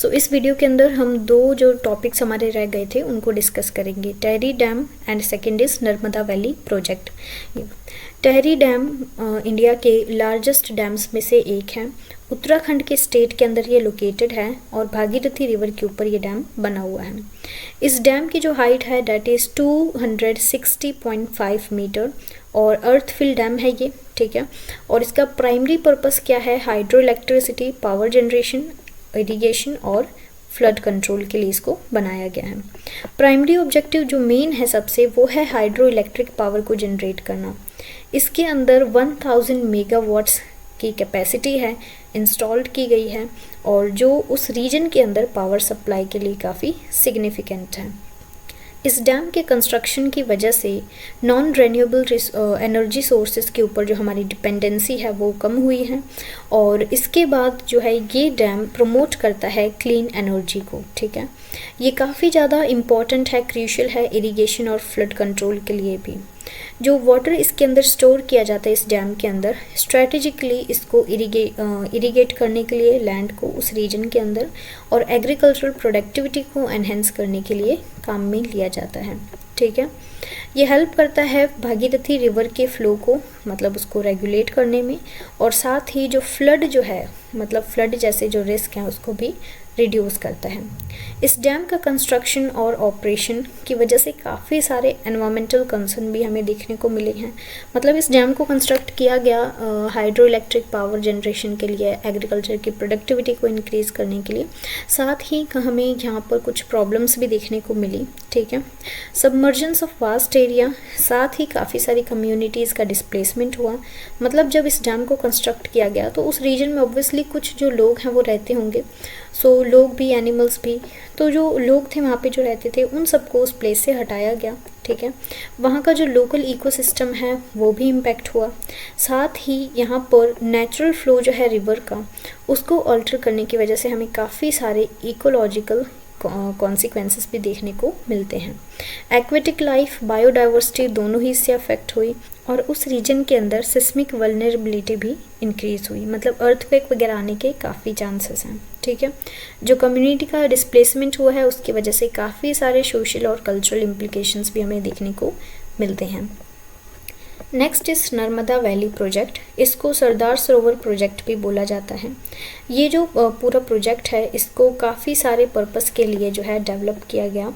इस वीडियो के अंदर हम दो जो टॉपिक्स हमारे रह गए थे उनको डिस्कस करेंगे, Tehri dam and second is Narmada valley project. Tehri dam India के लार्जेस्ट डैम्स में से एक है। उत्तराखंड के स्टेट के अंदर ये लोकेटेड है और भागीरथी रिवर के ऊपर ये डैम बना हुआ है। इस डैम की जो हाइट है डेट इज़ 260.5 मीटर और अर्थ फिल डैम है ये, ठीक है। और इसका प्राइमरी पर्पस क्या है, hydro electricity, power generation, irrigation और फ्लड कंट्रोल के लिए इसको बनाया गया है। प्राइमरी ऑब्जेक्टिव जो मेन है सबसे, वो है हाइड्रो इलेक्ट्रिक पावर को जनरेट करना। इसके अंदर 1000 मेगावाट्स की कैपेसिटी है, इंस्टॉल्ड की गई है और जो उस रीजन के अंदर पावर सप्लाई के लिए काफ़ी सिग्निफिकेंट है। इस डैम के कंस्ट्रक्शन की वजह से नॉन रिन्यूएबल एनर्जी सोर्सेज के ऊपर जो हमारी डिपेंडेंसी है वो कम हुई है और इसके बाद जो है ये डैम प्रमोट करता है क्लीन एनर्जी को, ठीक है। ये काफ़ी ज़्यादा इम्पॉर्टेंट है, क्रूशियल है इरिगेशन और फ्लड कंट्रोल के लिए भी। जो वाटर इसके अंदर स्टोर किया जाता है इस डैम के अंदर, स्ट्रेटेजिकली इसको इरिगेट करने के लिए लैंड को उस रीजन के अंदर और एग्रीकल्चरल प्रोडक्टिविटी को एनहेंस करने के लिए काम में लिया जाता है, ठीक है। ये हेल्प करता है भागीरथी रिवर के फ्लो को, मतलब उसको रेगुलेट करने में, और साथ ही जो फ्लड जो है, मतलब फ्लड जैसे जो रिस्क हैं उसको भी रिड्यूस करता है। इस डैम का कंस्ट्रक्शन और ऑपरेशन की वजह से काफ़ी सारे एनवायरमेंटल कंसर्न भी हमें देखने को मिले हैं। मतलब इस डैम को कंस्ट्रक्ट किया गया हाइड्रो इलेक्ट्रिक पावर जनरेशन के लिए, एग्रीकल्चर की प्रोडक्टिविटी को इंक्रीज़ करने के लिए। साथ ही हमें यहाँ पर कुछ प्रॉब्लम्स भी देखने को मिली, ठीक है। सबमर्जेंस ऑफ वास्ट एरिया, साथ ही काफ़ी सारी कम्युनिटीज़ का डिस्प्लेसमेंट हुआ। मतलब जब इस डैम को कंस्ट्रक्ट किया गया तो उस रीजन में ऑब्वियसली कुछ जो लोग हैं वो रहते होंगे, सो लोग भी, एनिमल्स भी। तो जो लोग थे वहाँ पे जो रहते थे उन सबको उस प्लेस से हटाया गया, ठीक है। वहाँ का जो लोकल इकोसिस्टम है वो भी इम्पैक्ट हुआ। साथ ही यहाँ पर नेचुरल फ्लो जो है रिवर का, उसको अल्टर करने की वजह से हमें काफ़ी सारे इकोलॉजिकल कॉन्सिक्वेंसेस भी देखने को मिलते हैं। एक्वेटिक लाइफ, बायोडाइवर्सिटी दोनों ही इससे अफेक्ट हुई और उस रीजन के अंदर सिस्मिक वल्नरेबिलिटी भी इंक्रीज़ हुई, मतलब अर्थक्वेक वगैरह आने के काफ़ी चांसेस हैं, ठीक है। जो कम्युनिटी का डिस्प्लेसमेंट हुआ है उसकी वजह से काफ़ी सारे सोशल और कल्चरल इम्प्लीकेशंस भी हमें देखने को मिलते हैं। नेक्स्ट इस नर्मदा वैली प्रोजेक्ट, इसको सरदार सरोवर प्रोजेक्ट भी बोला जाता है। ये जो पूरा प्रोजेक्ट है इसको काफ़ी सारे पर्पस के लिए जो है डेवलप किया गया।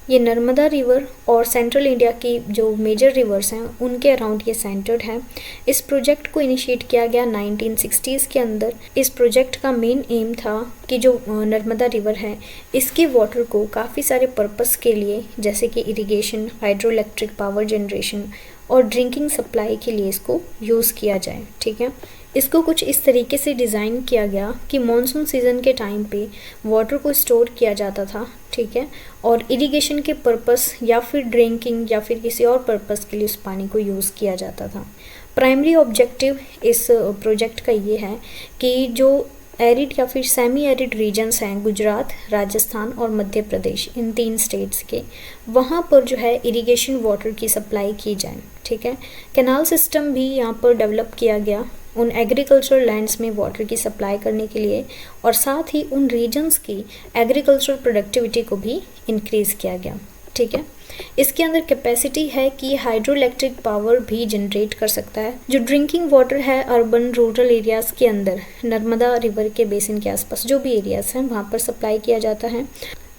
ये नर्मदा रिवर और सेंट्रल इंडिया की जो मेजर रिवर्स हैं उनके अराउंड ये सेंटर्ड है। इस प्रोजेक्ट को इनिशिएट किया गया 1960s के अंदर। इस प्रोजेक्ट का मेन एम था कि जो नर्मदा रिवर है इसके वाटर को काफ़ी सारे पर्पस के लिए, जैसे कि irrigation, hydro electric power generation और ड्रिंकिंग सप्लाई के लिए इसको यूज़ किया जाए, ठीक है। इसको कुछ इस तरीके से डिज़ाइन किया गया कि मॉनसून सीज़न के टाइम पे वाटर को स्टोर किया जाता था, ठीक है, और इरिगेशन के पर्पस या फिर ड्रिंकिंग या फिर किसी और पर्पस के लिए उस पानी को यूज़ किया जाता था। प्राइमरी ऑब्जेक्टिव इस प्रोजेक्ट का ये है कि जो एरिड या फिर सेमी एरिड रीजन्स हैं, गुजरात, राजस्थान और मध्य प्रदेश, इन 3 स्टेट्स के, वहाँ पर जो है इरिगेशन वाटर की सप्लाई की जाए, ठीक है। कैनाल सिस्टम भी यहाँ पर डेवलप किया गया उन एग्रीकल्चरल लैंड्स में वाटर की सप्लाई करने के लिए और साथ ही उन रीजन्स की एग्रीकल्चरल प्रोडक्टिविटी को भी इंक्रीज़ किया गया, ठीक है। इसके अंदर कैपेसिटी है कि हाइड्रो इलेक्ट्रिक पावर भी जनरेट कर सकता है। जो ड्रिंकिंग वाटर है अर्बन रूरल एरियाज़ के अंदर नर्मदा रिवर के बेसिन के आसपास जो भी एरियाज़ हैं वहाँ पर सप्लाई किया जाता है।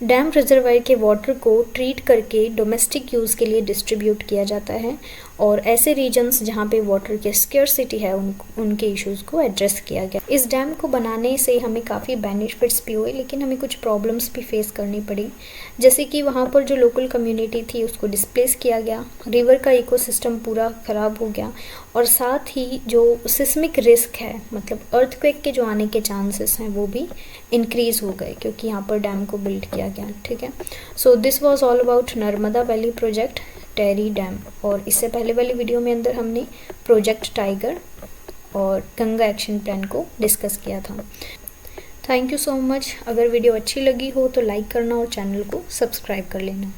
डैम रिजर्वायर के वाटर को ट्रीट करके डोमेस्टिक यूज़ के लिए डिस्ट्रीब्यूट किया जाता है और ऐसे रीजन्स जहाँ पे वाटर की स्केर्सिटी है उनके इश्यूज़ को एड्रेस किया गया। इस डैम को बनाने से हमें काफ़ी बेनिफिट्स भी हुए, लेकिन हमें कुछ प्रॉब्लम्स भी फेस करनी पड़ी, जैसे कि वहाँ पर जो लोकल कम्युनिटी थी उसको डिस्प्लेस किया गया, रिवर का इकोसिस्टम पूरा ख़राब हो गया और साथ ही जो सिस्मिक रिस्क है, मतलब अर्थक्वेक के जो आने के चांसेस हैं वो भी इंक्रीज़ हो गए क्योंकि यहाँ पर डैम को बिल्ड किया गया, ठीक है। So this was all about Narmada valley project, Tehri dam. और इससे पहले वाली वीडियो में अंदर हमने प्रोजेक्ट टाइगर और गंगा एक्शन प्लान को डिस्कस किया था। Thank you so much. अगर वीडियो अच्छी लगी हो तो लाइक करना और चैनल को सब्सक्राइब कर लेना।